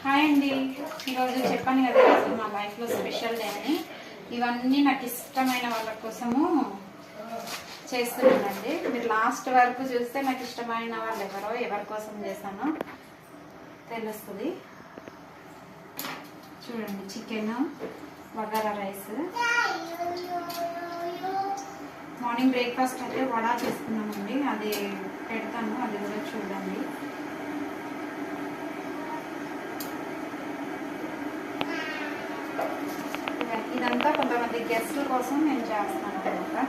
Hi అండి, ఈరోజు చెప్పాను కదా అసలు మా లైఫ్లో స్పెషల్ డే అని. ఇవన్నీ నాకు ఇష్టమైన వాళ్ళ కోసము చేస్తున్నానండి. మీరు లాస్ట్ వరకు చూస్తే నాకు ఇష్టమైన వాళ్ళు ఎవరి కోసం చేశానో తెలుస్తుంది. చూడండి, chicken, bagara rice, morning breakfast అయితే వడా చేసుకున్నామండి. అది పెడతాను, అది కూడా చూడండి. ఇదంతా కొంతమంది గెస్ట్ల కోసం నేను చేస్తాను అన్నమాట.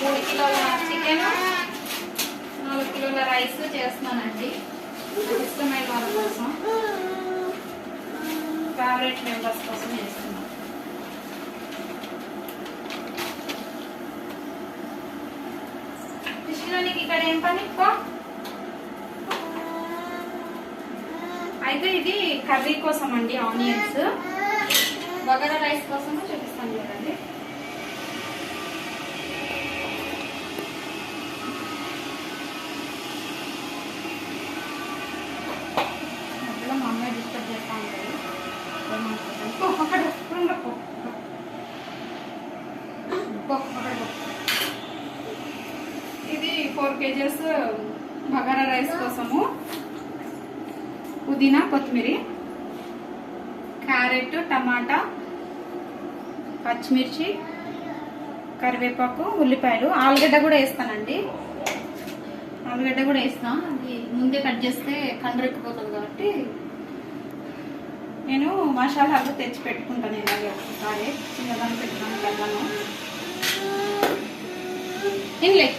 మూడు కిలోల చికెన్, 4 కిలోల రైస్ చేస్తున్నానండి. ఇష్టమైన వాళ్ళ కోసం, ఫేవరెట్ మెంబర్స్ కోసం చేస్తున్నాను. కృష్ణానికి ఇక్కడ ఏం పని? అయితే ఇది కర్రీ కోసం అండి, ఆనియన్స్. బగారా రైస్ కోసం చూపిస్తాను చూడండి. మధ్యలో మా అమ్మాయి డిస్టర్బ్ చేస్తా ఉంటుంది. ఇది 4 kgs బగారా రైస్ కోసము పుదీనా, కొత్తిమీర, క్యారెట్, టమాటా, పచ్చిమిర్చి, కరివేపాకు, ఉల్లిపాయలు, ఆలుగడ్డ కూడా వేస్తానండి. ఆలుగడ్డ కూడా వేస్తాను, అది ముందే కట్ చేస్తే కండ్రెక్కిపోతుంది కాబట్టి నేను మసాలాలు తెచ్చి పెట్టుకుంటాను. ఇలాగే ఒకసారి చిన్నదాన్ని పెట్టుకున్నాను వెళ్ళను. ఇంలే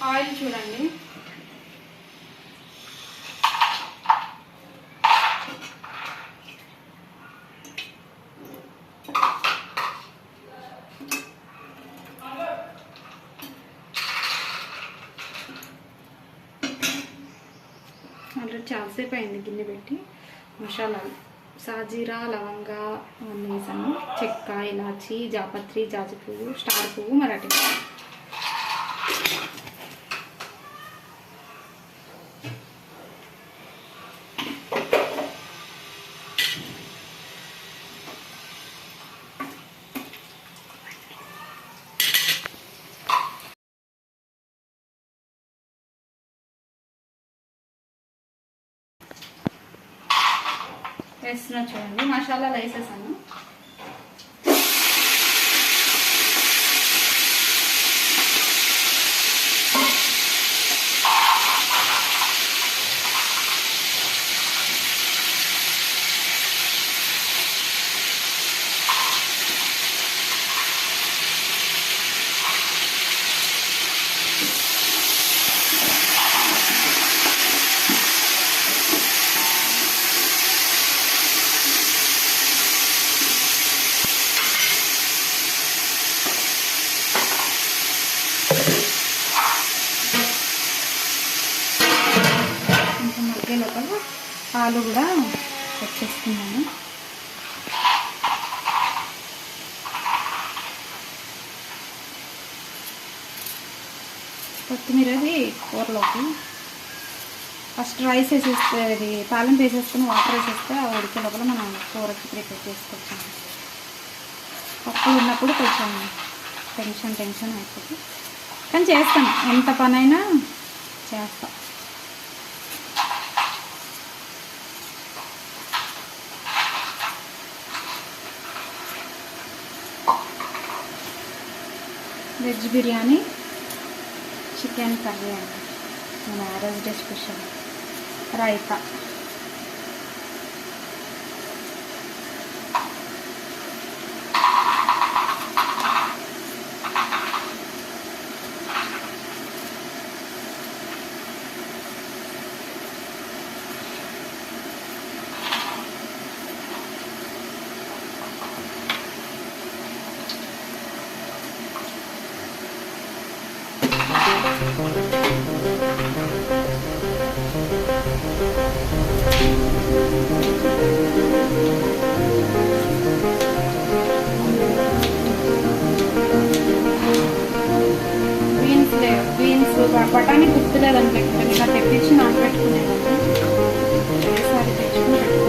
ఆయిల్ చూడండి. ఆల్రెడీ చాలాసేపు అయింది గిన్నె పెట్టి. మసాలాలు సాజీరా, లవంగా అన్నీ వేసాను. చెక్క, ఇలాచి, జాపత్రి, జాజి పువ్వు, స్టార్ పువ్వు, మరాఠీ. వేస్తున్నా చూడండి, మసాలాలు వేసేసాను. ఆలు కూడా వచ్చేస్తున్నాను. కొత్తిమీరది కూరలోకి ఫస్ట్ రైస్ వేసేస్తే, ఇది తాలింపు వేసేసుకుని వాటర్ వేసేస్తే ఆ ఉడికే లోపల మనం కూరకి ప్రిపేర్ చేసుకోవచ్చు. పప్పులు ఉన్నప్పుడు కొంచెం టెన్షన్ అయిపోతుంది, కానీ చేస్తాను, ఎంత పనైనా చేస్తాం. వెజ్ బిర్యానీ, చికెన్ కర్రీ అండి, మన marriage day special. Raita, beans బఠానీ గుర్తులేదంటే ఇలా తెప్పించి నానబెట్టుకునేదాన్ని. ఒకసారి తెచ్చుకుని పెట్టుకోవాలి.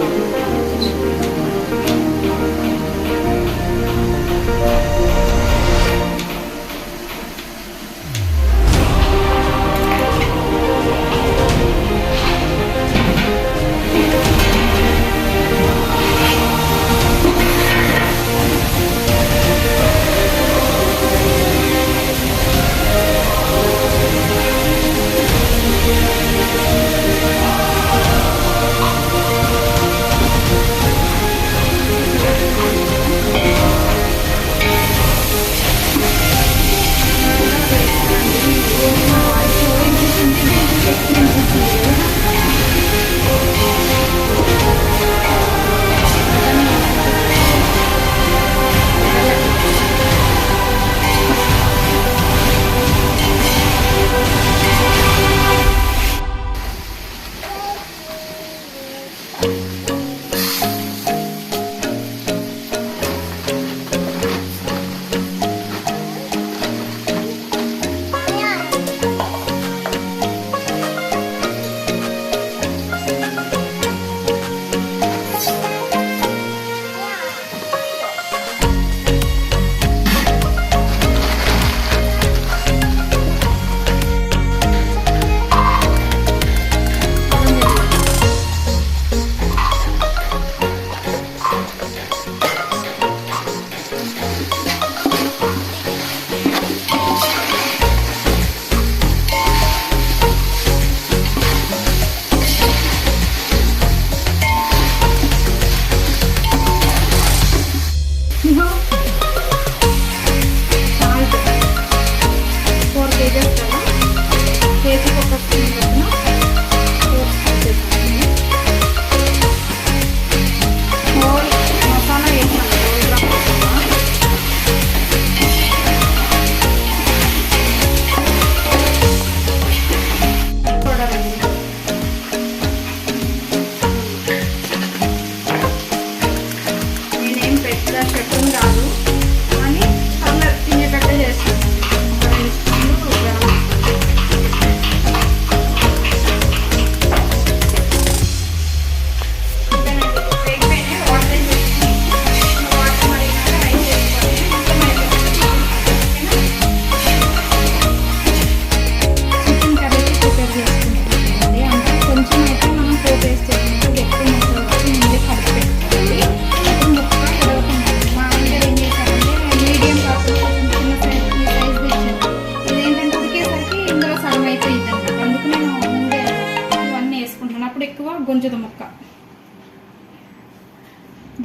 గొంజుద ముక్క,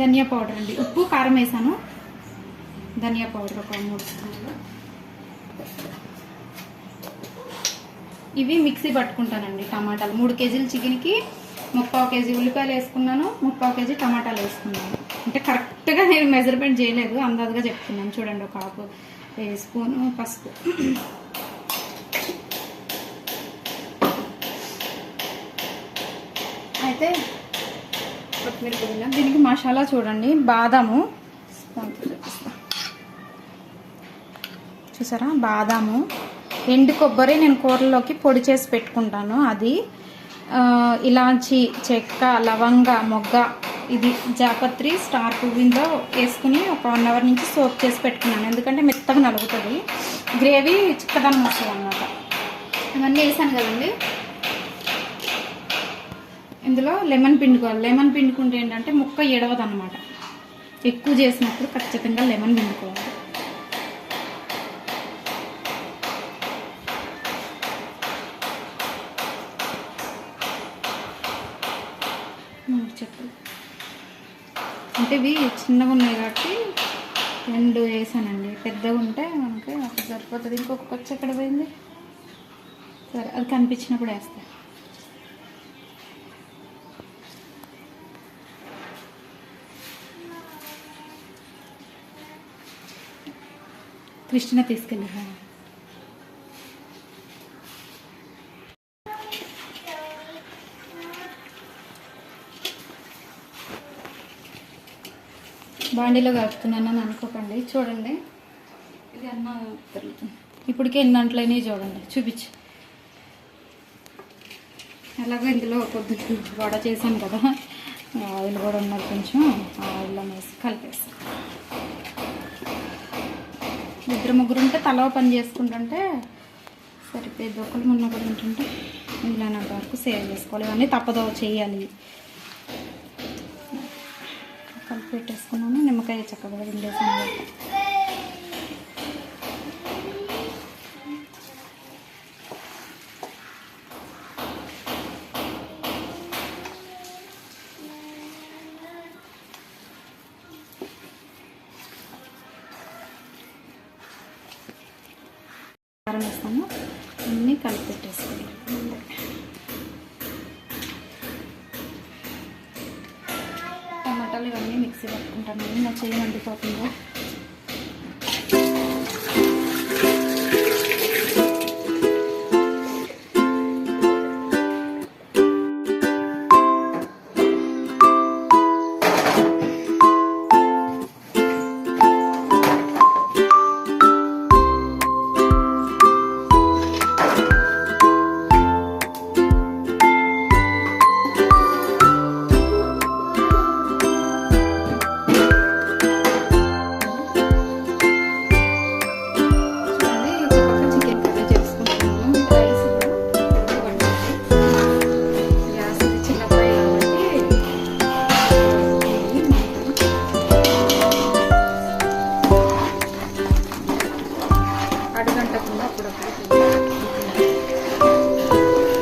ధనియా పౌడర్ అండి, ఉప్పు కారం వేసాను, ధనియా పౌడర్ ఒక 3 స్పూన్లు. ఇవి మిక్సీ పట్టుకుంటానండి. టమాటాలు 3 కేజీల చికెన్కి 3/4 కేజీ ఉల్లిపాయలు వేసుకున్నాను, 3/4 కేజీ టమాటాలు వేసుకున్నాను. అంటే కరెక్ట్గా నేను మెజర్మెంట్ చేయలేదు, అందాజుగా చెప్తున్నాను. చూడండి, ఒక 1/2 స్పూను పసుపు, అయితే కొత్తిమీర పుదీనా. దీనికి మసాలా చూడండి, బాదాము చూసారా, బాదాము, ఎండు కొబ్బరి నేను కూరలోకి పొడి చేసి పెట్టుకుంటాను, అది ఇలాంచి, చెక్క, లవంగ, మొగ్గ, ఇది జాపత్రి, స్టార్ పువ్వులో వేసుకుని ఒక 1 అవర్ నుంచి సోప్ చేసి పెట్టుకున్నాను. ఎందుకంటే మెత్తగా నలుగుతుంది, గ్రేవీ చిక్కదనం వస్తుంది అన్నమాట. ఇవన్నీ వేసాను కదండి. ఇందులో లెమన్ పిండుకోవాలి. లెమన్ పిండుకుంటే ఏంటంటే ముక్క ఎడవదు అన్నమాట. ఎక్కువ చేసినప్పుడు ఖచ్చితంగా లెమన్ పిండుకోవాలి. చెట్లు అంటే ఇవి చిన్నగా ఉన్నాయి కాబట్టి 2 వేసానండి. పెద్దగా ఉంటే మనకి అక్కడ సరిపోతుంది. ఇంకొక కొచ్చ ఎక్కడ పోయింది? సరే, అది కనిపించినప్పుడు వేస్తా. కృష్ణ తీసుకెళ్ళి బాండీలో కలుపుతున్నానని అనుకోకండి. చూడండి, ఇది అన్న తిరుగుతుంది. ఇప్పటికే ఎన్ని అంట్లయినాయి చూడండి, చూపించి. ఎలాగో ఇందులో పొద్దున్న వడ చేశాను కదా, ఆయిల్ కూడా ఉన్నది, కొంచెం ఆయిల్లో వేసి కలిపేస్తాను. 2-3 ఉంటే తలవ పని చేసుకుంటుంటే సరిపోయేది. ఒకళ్ళు మొన్న కూడా ఏంటంటే వీలైనంత వరకు సేవ్ చేసుకోవాలి. ఇవన్నీ తప్పదో చేయాలి. కలిపి పెట్టేసుకున్నాను. నిమ్మకాయ చక్కగా పిండేసాను. కారం వేస్తాను, అన్నీ కలిపి పెట్టేసుకోవాలి. టమాటాలు ఇవన్నీ మిక్సీ పట్టుకుంటాను. నా చెయ్యి మండిపోతుందో.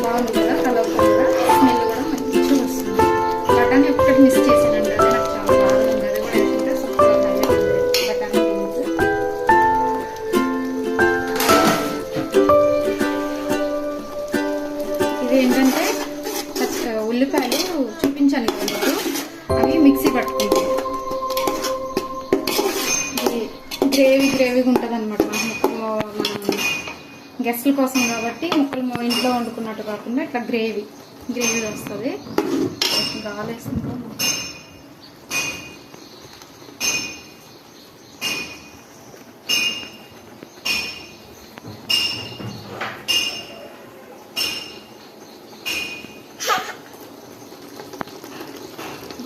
బాగుంది కదా, కలర్ కూడా, స్మెల్ కూడా మంచిగా వస్తుంది. బఠానీ ఒక్కటి మిస్ చేసానండి, అదే నాకు చాలా బాగుంది. అది కూడా వేసుకుంటే సూపర్గా ఉంది బఠానీ బీన్స్. ఇది ఏంటంటే ఉల్లిపాయలు చూపించాను కదా మీకు, అవి మిక్సీ పట్టుకుంటాం. ఇది గ్రేవీగా ఉంటుంది అనమాట. మనం గెస్టుల కోసం కాబట్టి ముక్కలు ఇంట్లో వండుకున్నట్టు కాకుండా ఇట్లా గ్రేవీ వస్తుంది. గాలేసుకుంటాం.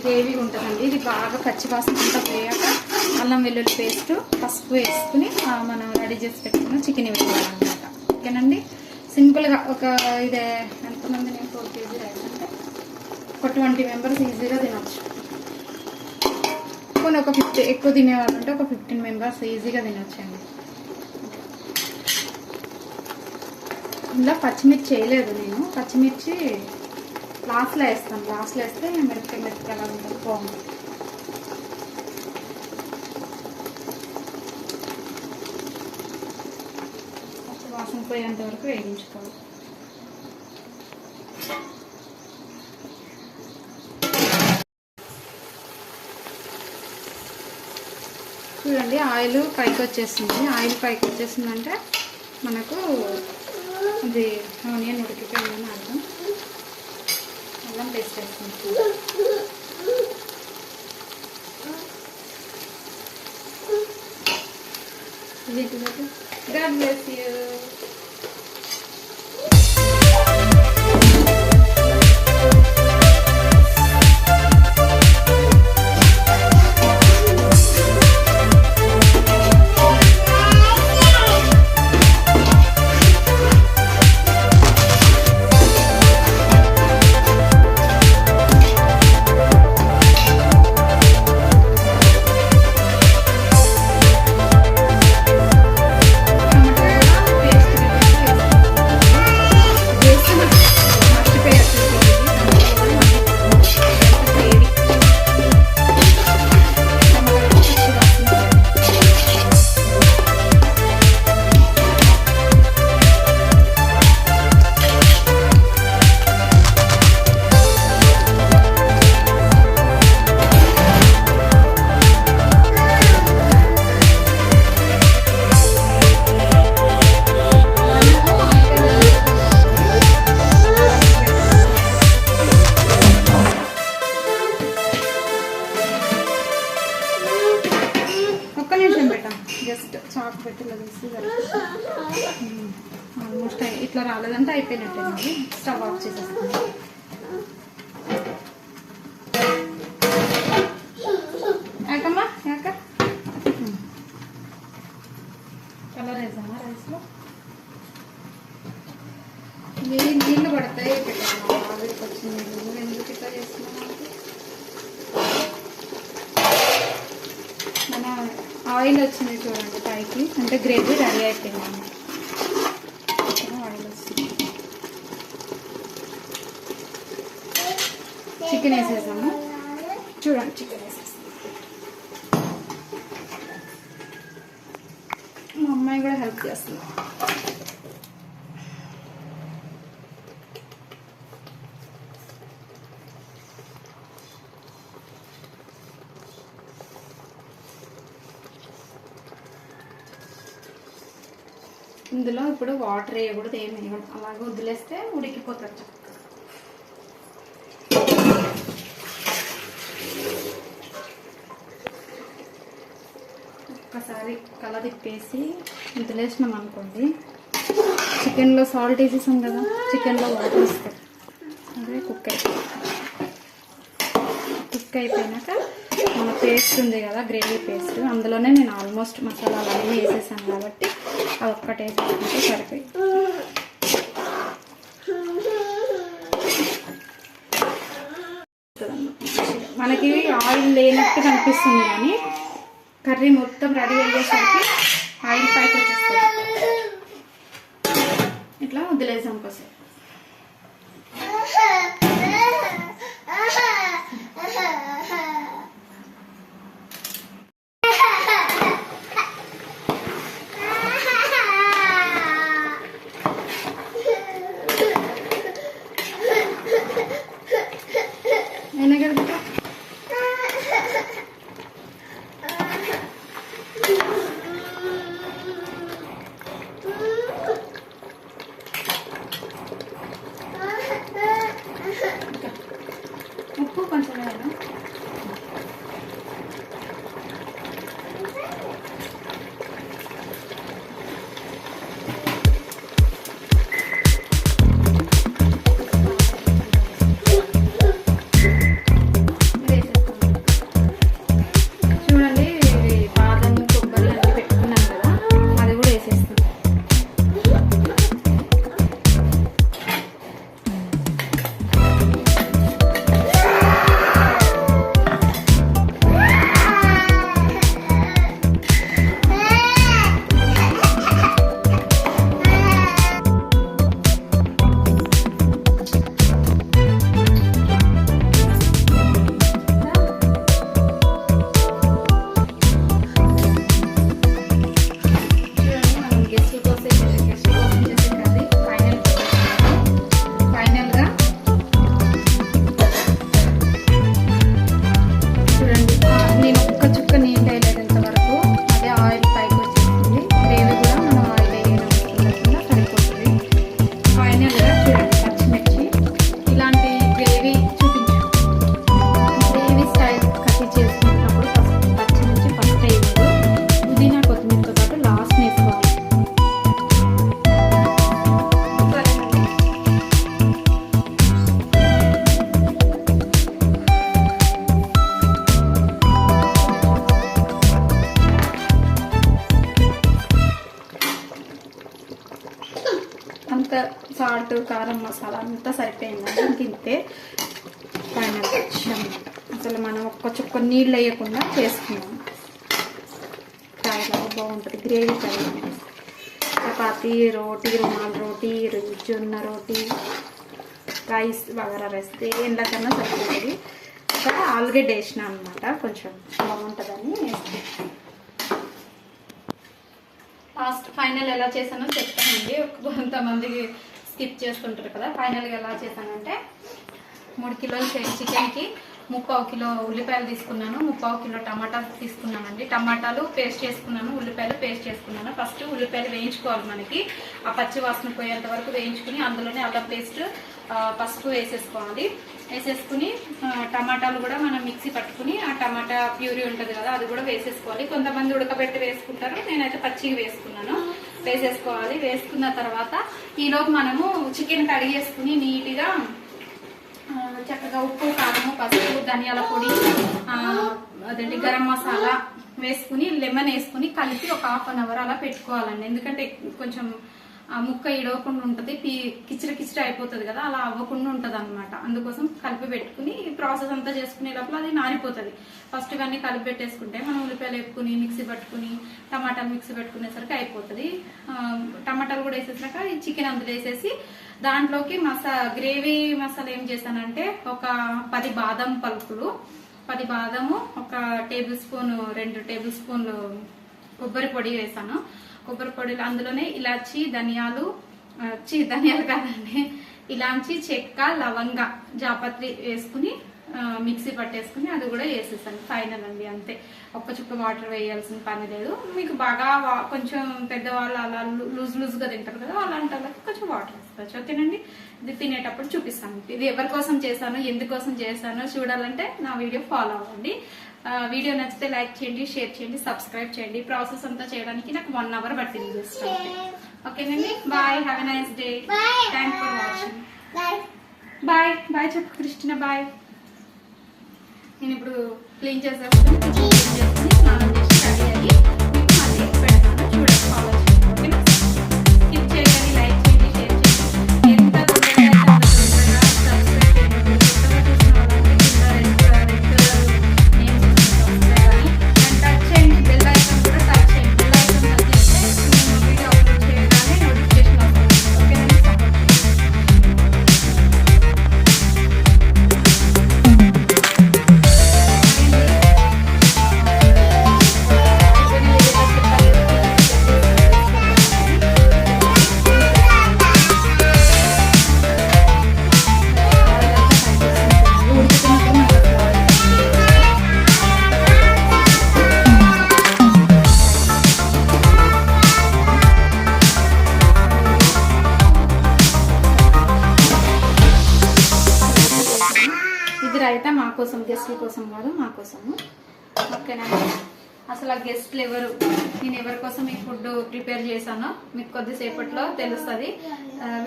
గ్రేవీ ఉంటుందండి. ఇది బాగా పచ్చివాసన అంతా పోయాక అల్లం వెల్లుల్లి పేస్ట్, పసుపు వేసుకుని మనం రెడీ చేసి పెట్టుకున్న చికెన్ వేయాలన్నమాట. ఓకేనండి, సింపుల్గా ఒక ఇదే ఎంతమంది, నేను 4 kg రైస్ అంటే ఒక 20 మెంబర్స్ ఈజీగా తినవచ్చు. కొన్ని ఒక 50 ఎక్కువ తినేవాళ్ళు అంటే ఒక 15 మెంబర్స్ ఈజీగా తినొచ్చండి. ఇందులో పచ్చిమిర్చి వేయలేదు నేను, పచ్చిమిర్చి లాస్ట్లో వేస్తాను. లాస్ట్లో వేస్తే మిరపకాయ అలా ఉంటుంది, బాగుంటుంది. వాసన పోయేంత వరకు వేయించుకోవాలి. చూడండి, ఆయిల్ పైకి వచ్చేస్తుంది. ఆయిల్ పైకి వచ్చేసిందంటే మనకు ఇది ఆనియన్ ఉడికిపోయిందని అర్థం. అల్లం పేస్ట్ వేసుకుంటాం. God bless you. జస్ట్ చాకు పెట్టి ఇలా తీసి ఆల్మోస్ట్ ఇట్లా రాలేదంటే అయిపోయినట్టే. స్టవ్ ఆఫ్ చేసేస్తాను. యాకమ్మా యాక కలర్ వేసామా రైస్లో? నీళ్ళు పడతాయి పెట్టాను. ఆవిరికి వచ్చిన నీళ్ళు ఎందుకు ఇట్లా చేస్తున్నాను? మన ఆయిల్ వచ్చింది చూడండి పైకి, అంటే గ్రేవీ రెడీ అయిపోయింది. ఆయిల్ వస్తుంది. చికెన్ వేసేసాము చూడండి. చికెన్ వేసేసాము. మా అమ్మాయి కూడా హెల్ప్ చేస్తుంది. ఇందులో ఇప్పుడు వాటర్ వేయకూడదు, ఏమి వేయకూడదు. అలాగే వదిలేస్తే ఉడికిపోతుంది. ఒక్కసారి కలర్ తిప్పేసి వదిలేసినాం అనుకోండి, చికెన్లో సాల్ట్ వేసేసాం కదా, చికెన్లో వాటర్ వస్తాయి. అదే కుక్ అయిపోయినాక మన పేస్ట్ ఉంది కదా, గ్రేవీ పేస్ట్, అందులోనే నేను ఆల్మోస్ట్ మసాలాలు అన్నీ వేసేసాను కాబట్టి అది ఒక్కటే వేసుకుంటే సరిపోయి. మనకి ఆయిల్ లేనట్టు కనిపిస్తుంది కానీ కర్రీ మొత్తం రెడీ అయ్యేసరికి ఆయిల్ పైకి వచ్చేస్తుంది. ఇట్లా వదిలేసాం కోసం. అంత సాల్ట్ కారం మసాలా అంతా సరిపోయిందండి. ఇంక ఇంతే ఫైనల్ టచ్ అన్నమాట. అసలు మనం ఒక్క చుక్క నీళ్ళు వేయకుండా చేసుకున్నాం. ఫ్రైలాగా బాగుంటుంది, గ్రేవీ ఫ్రై. చపాతీ, రోటీ, రుమాల్ రోటీ, జొన్న రోటీ, రైస్, బగారా రైస్ ఎండ్లకన్నా సరిపోతుంది. ఇక్కడ ఆలుగడ్డ వేసిన అనమాట, కొంచెం బాగుంటుందని వేస్తే. లాస్ట్ ఫైనల్ ఎలా చేశానో చెప్తానండి. కొంతమందికి స్కిప్ చేస్తుంటారు కదా. ఫైనల్గా ఎలా చేశానంటే 3 కిలోలు చికెన్కి 3/4 కిలో ఉల్లిపాయలు తీసుకున్నాను, 3/4 కిలో టమాటాలు తీసుకున్నానండి. టమాటాలు పేస్ట్ చేసుకున్నాను, ఉల్లిపాయలు పేస్ట్ చేసుకున్నాను. ఫస్ట్ ఉల్లిపాయలు వేయించుకోవాలి, మనకి ఆ పచ్చి వాసన పోయేంత వరకు వేయించుకుని అందులోనే అల్లం పేస్ట్, పసుపు వేసేసుకోవాలి. వేసేసుకుని టమాటాలు కూడా మనం మిక్సీ పట్టుకుని ఆ టమాటా ప్యూరీ ఉంటుంది కదా అది కూడా వేసేసుకోవాలి. కొంతమంది ఉడకబెట్టి వేసుకుంటారు, నేనైతే పచ్చిగా వేసుకున్నాను. వేసేసుకోవాలి. వేసుకున్న తర్వాత ఈలోపు మనము చికెన్ కడిగేసుకుని నీట్గా చక్కగా ఉప్పు, కారము, పసుపు, ధనియాల పొడి, అదేంటి గరం మసాలా వేసుకుని లెమన్ వేసుకుని కలిపి ఒక 1/2 అవర్ అలా పెట్టుకోవాలండి. ఎందుకంటే కొంచెం ముక్క ఇడవకుండా ఉంటుంది, కిచిర కిచిర అయిపోతుంది కదా, అలా అవ్వకుండా ఉంటుంది అనమాట. అందుకోసం కలిపి పెట్టుకుని ప్రాసెస్ అంతా చేసుకునే లోపల అది నానిపోతుంది. ఫస్ట్ ఇవన్నీ కలిపి పెట్టేసుకుంటే మనం ఉల్లిపాయలు వేపుకుని మిక్సీ పట్టుకుని టమాటాలు మిక్సీ పెట్టుకునేసరికి అయిపోతుంది. టమాటాలు కూడా వేసేసాక ఈ చికెన్ అందులో వేసేసి దాంట్లోకి గ్రేవీ మసాలా ఏం చేశానంటే ఒక 10 బాదం పలుకులు, 10 బాదము, 1 టేబుల్ స్పూన్ 2 టేబుల్ స్పూన్లు కొబ్బరి పొడి వేసాను. కొబ్బరి పొడిలో అందులోనే ఇలాచి, ధనియాలు కాదండి, ఇలాంచి, చెక్క, లవంగ, జాపత్రి వేసుకుని మిక్సీ పట్టేసుకుని అది కూడా వేసేసాను. ఫైనల్ అండి, అంతే. ఒక్క చుక్క వాటర్ వేయాల్సిన పని లేదు. మీకు బాగా కొంచెం పెద్దవాళ్ళు అలా లూజ్గా తింటారు కదా, అలాంటి వాళ్ళకి కొంచెం వాటర్ వేసుకోవచ్చు. ఓకేనండి, ఇది తినేటప్పుడు చూపిస్తాను. ఇది ఎవరి కోసం చేశాను, ఎందుకోసం చేశానో చూడాలంటే నా వీడియో ఫాలో అవ్వండి. వీడియో నచ్చితే లైక్ చేయండి, షేర్ చేయండి, సబ్స్క్రైబ్ చేయండి. ప్రాసెస్ అంతా చేయడానికి నాకు 1 అవర్ పట్టింది జస్ట్. ఓకేనండి, bye, have a nice day, thanks for watching. Bye bye చెప్పు క్రిస్టినా, బాయ్. నేను ఇప్పుడు క్లీన్ చేసేస్తాను, స్నానం చేసి రెడీ అయ్యి మళ్ళీ పెడతాను. చూడండి, ఫాలో చేయండి. ఓకేనా? స్కిప్ చేయండి, లైక్ చేయండి, షేర్ చేయండి. ఎంత తొందరగా సబ్స్క్రైబ్ చేయండి. టచ్ చేయండి, బెల్ ఐకాన్ కూడా టచ్ చేయండి. బెల్ ఐకాన్ టచ్ చేస్తే నేను వీడియో అప్లోడ్ చేయగానే నోటిఫికేషన్ వస్తుంది. ఓకేనండి, సపోర్ట్ అయితే మా కోసం, గెస్ట్ల కోసం కాదు, మా కోసము. ఓకేనా? అసలు ఆ గెస్ట్లు ఎవరు, నేను ఎవరి కోసం ఈ ఫుడ్ ప్రిపేర్ చేశానో మీకు కొద్దిసేపట్లో తెలుస్తుంది.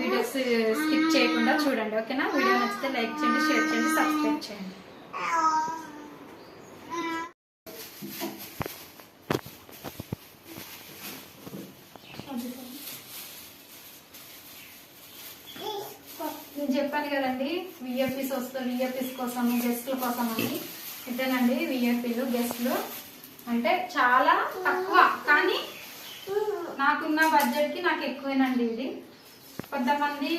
వీడియోస్ స్కిప్ చేయకుండా చూడండి. ఓకేనా? వీడియో నచ్చితే లైక్ చేయండి, షేర్ చేయండి, సబ్స్క్రైబ్ చేయండి. నేను చెప్పాను కదండి, విఎఫ్పీస్ వస్తుంది, విఎఫ్పీస్ కోసం, గెస్ట్ల కోసం అని. ఇదేనండి విఎఫ్పీలు, గెస్ట్లు అంటే చాలా తక్కువ, కానీ నాకున్న బడ్జెట్కి నాకు ఎక్కువేనండి ఇది. కొంతమంది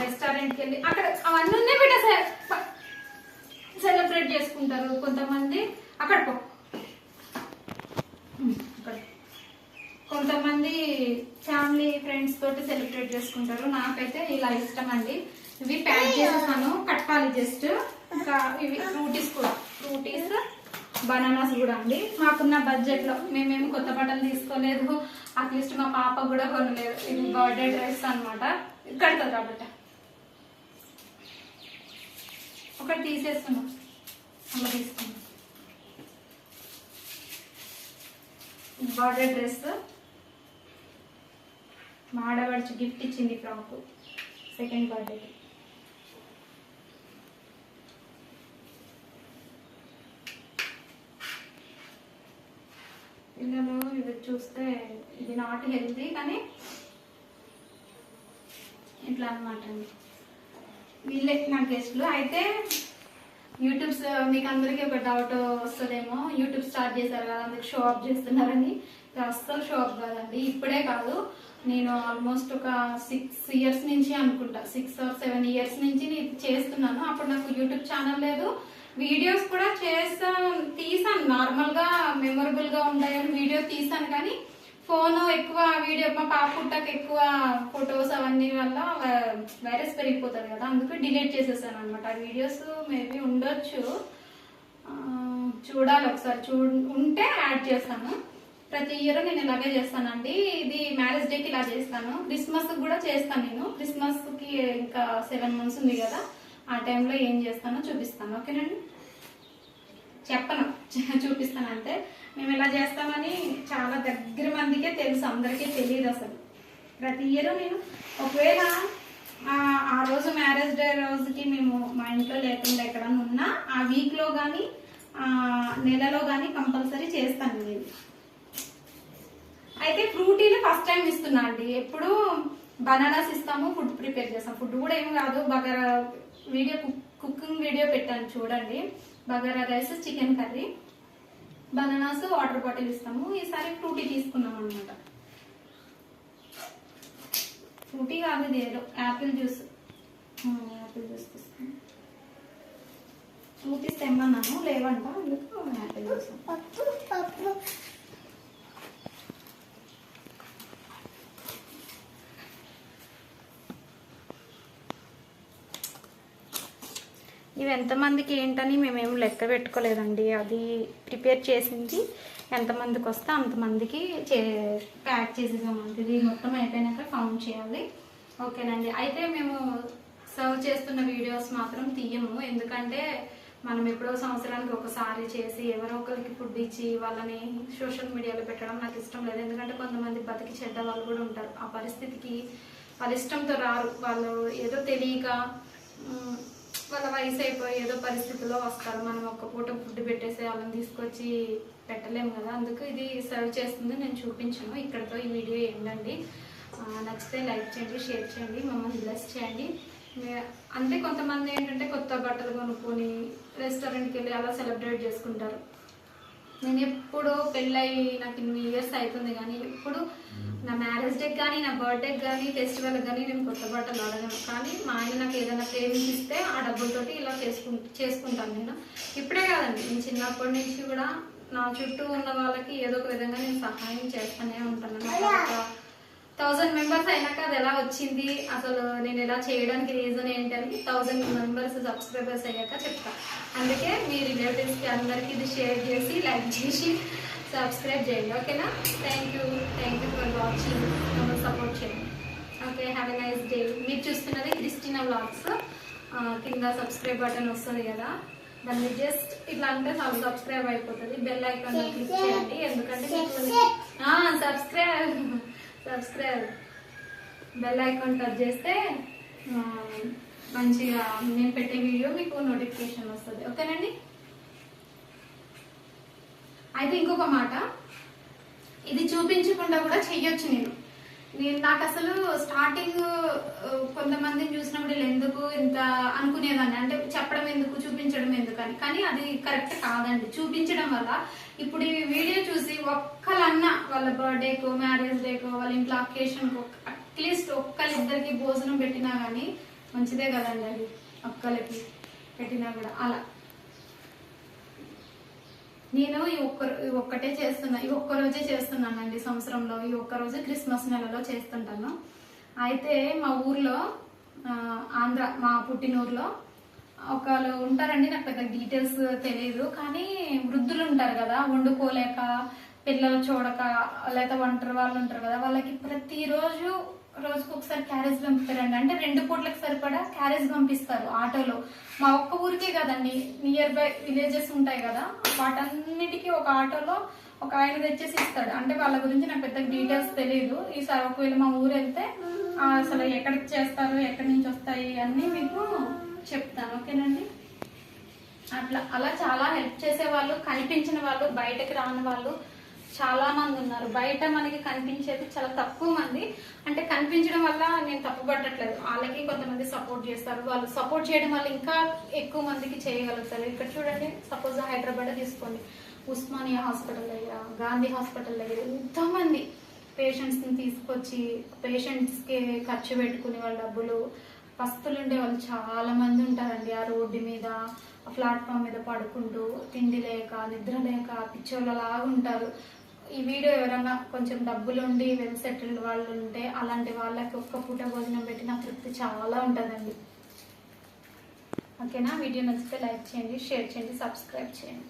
రెస్టారెంట్కి వెళ్ళి అక్కడ అవన్నీ బిడ్డ సెలబ్రేట్ చేసుకుంటారు. కొంతమంది అక్కడ కొంతమంది ఫ్యామిలీ ఫ్రెండ్స్ తోటి సెలబ్రేట్ చేసుకుంటారు. నాకైతే ఇలా ఇష్టం అండి. ఇవి ప్యాక్ చేసేసాను, కట్టాలి జస్ట్. ఇంకా ఇవి ఫ్రూటీస్ కూడా, ఫ్రూటీస్, బనానాస్ కూడా అండి. మాకున్న బడ్జెట్లో మేమేమి కొత్త బట్టలు తీసుకోలేదు, అట్లీస్ట్ మా పాప కూడా కొనలేదు. ఇది బర్త్డే డ్రెస్ అనమాట. కడతారు కాబట్టి ఒకటి తీసేస్తున్నాం, అలా తీసుకున్నాం. బర్త్డే డ్రెస్ మా ఆడవాడి గిఫ్ట్ ఇచ్చింది, ఫ్రాక్, సెకండ్ బర్త్డేకి. పిల్లలు ఇది చూస్తే ఇది నాట్ హెల్తీ, కానీ ఇట్లా అనమాట అండి. వీళ్ళే నా గెస్ట్లు. అయితే యూట్యూబ్స్ మీకు అందరికీ ఒక డౌట్ వస్తుందేమో, యూట్యూబ్ స్టార్ట్ చేశారు కదా అందుకు షో ఆఫ్ చేస్తున్నారని. అస్సలు షో ఆఫ్ కాదండి. ఇప్పుడే కాదు, నేను ఆల్మోస్ట్ ఒక 6 years నుంచి అనుకుంటా, 6 or 7 years నుంచి నేను చేస్తున్నాను. అప్పుడు నాకు యూట్యూబ్ ఛానల్ లేదు, వీడియోస్ కూడా తీసాను, నార్మల్ గా మెమొరబుల్ గా ఉంటాయని వీడియో తీసాను. కానీ ఫోన్ ఎక్కువ వీడియో, మా పాప పుట్టక ఎక్కువ ఫొటోస్ అవన్నీ వల్ల వైరస్ పెరిగిపోతుంది కదా, అందుకు డిలీట్ చేసేసాను అనమాట. ఆ వీడియోస్ మేబీ ఉండొచ్చు, చూడాలి ఒకసారి, ఉంటే యాడ్ చేస్తాను. ప్రతి ఇయర్ నేను ఇలాగే చేస్తానండి. ఇది మ్యారేజ్ డేకి ఇలా చేస్తాను, క్రిస్మస్ కూడా చేస్తాను. నేను క్రిస్మస్ కి ఇంకా 7 months ఉంది కదా, ఆ టైంలో ఏం చేస్తానో చూపిస్తాను. ఓకేనండి, చెప్పను, చూపిస్తాను అంతే. మేము ఇలా చేస్తామని చాలా దగ్గర మందికే తెలుసు, అందరికీ తెలియదు అసలు. ప్రతి ఇయర్ నేను ఒకవేళ ఆ రోజు మ్యారేజ్ డే రోజుకి మేము మా ఇంట్లో లేకుండా ఎక్కడన్నా ఉన్నా ఆ వీక్లో కానీ నెలలో కానీ కంపల్సరీ చేస్తాను నేను. అయితే ఫ్రూటీలు ఫస్ట్ టైం ఇస్తున్నా అండి. ఎప్పుడు బనానాస్ ఇస్తాము, ఫుడ్ ప్రిపేర్ చేస్తాం. ఫుడ్ కూడా ఏం కాదు, బగారా వీడియో, కుకింగ్ వీడియో పెట్టాను చూడండి. Bagara rice, chicken curry, bananas, water bottle ఇస్తాము. ఈసారి ఫ్రూటీ తీసుకున్నాం అనమాట. ఫ్రూటీ కాదు, ఇది ఏదో యాపిల్ జ్యూస్ తీసుకున్నాం. ఫ్రూటీస్ తెమ్మన్నాను, లేవంట, అందుకు యాపిల్ జ్యూస్. ఇవి ఎంతమందికి ఏంటని మేమేం లెక్క పెట్టుకోలేదండి. అది ప్రిపేర్ చేసింది ఎంతమందికి వస్తే అంతమందికి ప్యాక్ చేసేసామండి. ఇది మొత్తం అయిపోయినాక కౌంట్ చేయాలి. ఓకేనండి. అయితే మేము సర్వ్ చేస్తున్న వీడియోస్ మాత్రం తీయము, ఎందుకంటే మనం ఎప్పుడో సంవత్సరానికి ఒకసారి చేసి ఎవరో ఒకరికి ఫుడ్ ఇచ్చి వాళ్ళని సోషల్ మీడియాలో పెట్టడం నాకు ఇష్టం లేదు. ఎందుకంటే కొంతమంది బతికి చెడ్డ వాళ్ళు కూడా ఉంటారు. ఆ పరిస్థితికి వాళ్ళ ఇష్టంతో రారు, వాళ్ళు ఏదో తెలియక వాళ్ళ వయసు అయిపోయి ఏదో పరిస్థితుల్లో వస్తారు. మనం ఒక్క పూట ఫుడ్ పెట్టేసి వాళ్ళని తీసుకొచ్చి పెట్టలేము కదా, అందుకు ఇది సర్వ్ చేస్తుంది. నేను చూపించాను. ఇక్కడతో ఈ వీడియో ఏంటండి. నచ్చితే లైక్ చేయండి, షేర్ చేయండి, మమ్మల్ని బ్లెస్ చేయండి. అంటే కొంతమంది ఏంటంటే కొత్త బట్టలు కొనుక్కొని రెస్టారెంట్కి వెళ్ళి అలా సెలబ్రేట్ చేసుకుంటారు. నేను ఎప్పుడు పెళ్ళయి నాకు 2 years అవుతుంది, కానీ ఎప్పుడు నా మ్యారేజ్ డేకి కానీ, నా బర్త్డేకి కానీ, ఫెస్టివల్కి కానీ నేను కొత్త బట్టలు అడగను. కానీ మా ఆయన నాకు ఏదైనా పేమెంట్ ఇస్తే ఆ డబ్బులతోటి ఇలా చేసుకుంటాను నేను. ఇప్పుడే కాదండి, నేను చిన్నప్పటి నుంచి కూడా నా చుట్టూ ఉన్న వాళ్ళకి ఏదో ఒక విధంగా నేను సహాయం చేస్తూనే ఉంటాను. 1000 members అయినాక అది ఎలా వచ్చింది, అసలు నేను ఎలా చేయడానికి రీజన్ ఏంటని 1000 members సబ్స్క్రైబర్స్ అయ్యాక చెప్తా. అందుకే మీ రిలేటివ్స్కి అందరికీ ఇది షేర్ చేసి, లైక్ చేసి, సబ్స్క్రైబ్ చేయండి. ఓకేనా? Thank you for watching. మమ్మల్ని సపోర్ట్ చేయండి. Okay, have a nice day. మీరు చూస్తున్నది క్రిస్టినా వ్లాగ్స్. కింద సబ్స్క్రైబ్ బటన్ వస్తుంది కదా, దాన్ని జస్ట్ ఇట్లా అంటే సబ్స్క్రైబ్ అయిపోతుంది. బెల్ ఐకాన్ క్లిక్ చేయండి, ఎందుకంటే సబ్స్క్రైబ్ బెల్ ఐకాన్ టచ్ చేస్తే మంచిగా నేను పెట్టే వీడియో మీకు నోటిఫికేషన్ వస్తుంది. ఓకేనండి? అయితే ఇంకొక మాట, ఇది చూపించకుండా కూడా చెయ్యొచ్చు. నాకు అసలు స్టార్టింగ్ కొంతమందిని చూసినప్పుడు వీళ్ళు ఎందుకు ఇంత అనుకునేదాన్ని, అంటే చెప్పడం ఎందుకు, చూపించడం ఎందుకని. కానీ అది కరెక్ట్ కాదండి. చూపించడం వల్ల ఇప్పుడు ఈ వీడియో చూసి ఒక్కలన్నా వాళ్ళ బర్త్డేకో, మ్యారేజ్ డేకో, వాళ్ళ ఇంట్లో అకేషన్కో అట్లీస్ట్ ఒక్కరిద్దరికి భోజనం పెట్టినా కానీ మంచిదే కదండి. అది ఒక్కరికి పెట్టినా కూడా అలా. నేను ఈ ఒక్కటే చేస్తున్నా, ఈ ఒక్కరోజే చేస్తున్నానండి సంవత్సరంలో. ఈ ఒక్కరోజు క్రిస్మస్ నెలలో చేస్తుంటాను. అయితే మా ఊర్లో, ఆంధ్ర, మా పుట్టినూరులో ఒకళ్ళు ఉంటారండి, నాకు పెద్ద డీటెయిల్స్ తెలియదు, కానీ వృద్ధులు ఉంటారు కదా, వండుకోలేక, పిల్లలు చూడక, లేదా ఒంటరి వాళ్ళు ఉంటారు కదా, వాళ్ళకి ప్రతిరోజు రోజుకు ఒకసారి క్యారేజ్ పంపుతారండి. అంటే 2 పూట్లకు సరిపడా క్యారేజ్ పంపిస్తారు ఆటోలో. మా ఒక్క ఊరికే కదండి, నియర్ బై విలేజెస్ ఉంటాయి కదా, వాటన్నిటికీ ఒక ఆటోలో ఒక ఆయన తెచ్చేసి ఇస్తాడు. అంటే వాళ్ళ గురించి నాకు పెద్ద డీటెయిల్స్ తెలియదు. ఈసారి ఒకవేళ మా ఊరు వెళ్తే అసలు ఎక్కడికి చేస్తారు, ఎక్కడి నుంచి వస్తాయి అన్నీ మీకు చెప్తాను. ఓకేనండి? అలా చాలా హెల్ప్ చేసే వాళ్ళు, కనిపించిన వాళ్ళు, బయటకు రాని వాళ్ళు చాలా మంది ఉన్నారు. బయట మనకి కనిపించేది చాలా తక్కువ మంది. అంటే కనిపించడం వల్ల నేను తప్పు పట్టట్లేదు, వాళ్ళకి కొంతమంది సపోర్ట్ చేస్తారు. వాళ్ళు సపోర్ట్ చేయడం వల్ల ఇంకా ఎక్కువ మందికి చేయగలుగుతారు. ఇక్కడ చూడండి, సపోజ్ హైదరాబాద్ తీసుకోండి, ఉస్మానియా హాస్పిటల్ దగ్గర, గాంధీ హాస్పిటల్ దగ్గర ఎంతోమంది పేషెంట్స్ని తీసుకొచ్చి పేషెంట్స్కి ఖర్చు పెట్టుకుని వాళ్ళ డబ్బులు, పస్తులు ఉండే వాళ్ళు చాలా మంది ఉంటారండి. ఆ రోడ్డు మీద, ఆ ప్లాట్ఫామ్ మీద పడుకుంటూ తిండి లేక, నిద్ర లేక పిచ్చోళ్ళలాగా ఉంటారు. ఈ వీడియో ఎవరైనా కొంచెం డబ్బులు ఉండి వెల్ సెటిల్డ్ వాళ్ళు ఉంటే అలాంటి వాళ్ళకి ఒక్క పూట భోజనం పెట్టిన తృప్తి చాలా ఉంటుందండి. ఓకేనా? వీడియో నచ్చితే లైక్ చేయండి, షేర్ చేయండి, సబ్స్క్రైబ్ చేయండి.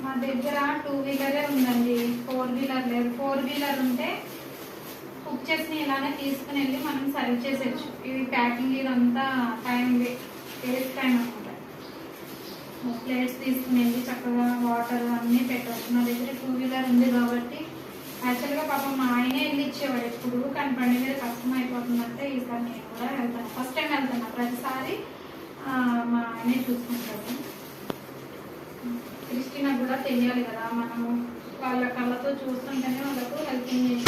మా దగ్గర 2 వీలరే ఉందండి, 4 వీలర్ లేదు. 4 వీలర్ ఉంటే కుక్ చేసి ఇలానే తీసుకుని వెళ్ళి మనం సర్వ్ చేసేయచ్చు. ఇది ప్యాకింగ్ ఇదంతా టైం వేస్ట్ టైం అనమాట. ప్లేట్స్ తీసుకుని వెళ్ళి చక్కగా వాటర్ అన్నీ పెట్టవచ్చు. మా దగ్గర 2 వీలర్ ఉంది కాబట్టి యాక్చువల్గా పాపం మా ఆయనే వెళ్ళి ఇచ్చేవాడు ఎప్పుడు, కానీ బండి మీద కష్టం అయిపోతుందంటే ఈసారి నేను కూడా వెళ్తాను. ఫస్ట్ టైం వెళ్తున్నా, ప్రతిసారి మా ఆయనే చూసుకుంటాడు. క్రిస్టినా కూడా తెలియాలి కదా, మనము వాళ్ళ కళ్ళతో చూస్తుంటేనే వాళ్ళకు హెల్పింగ్ చేసి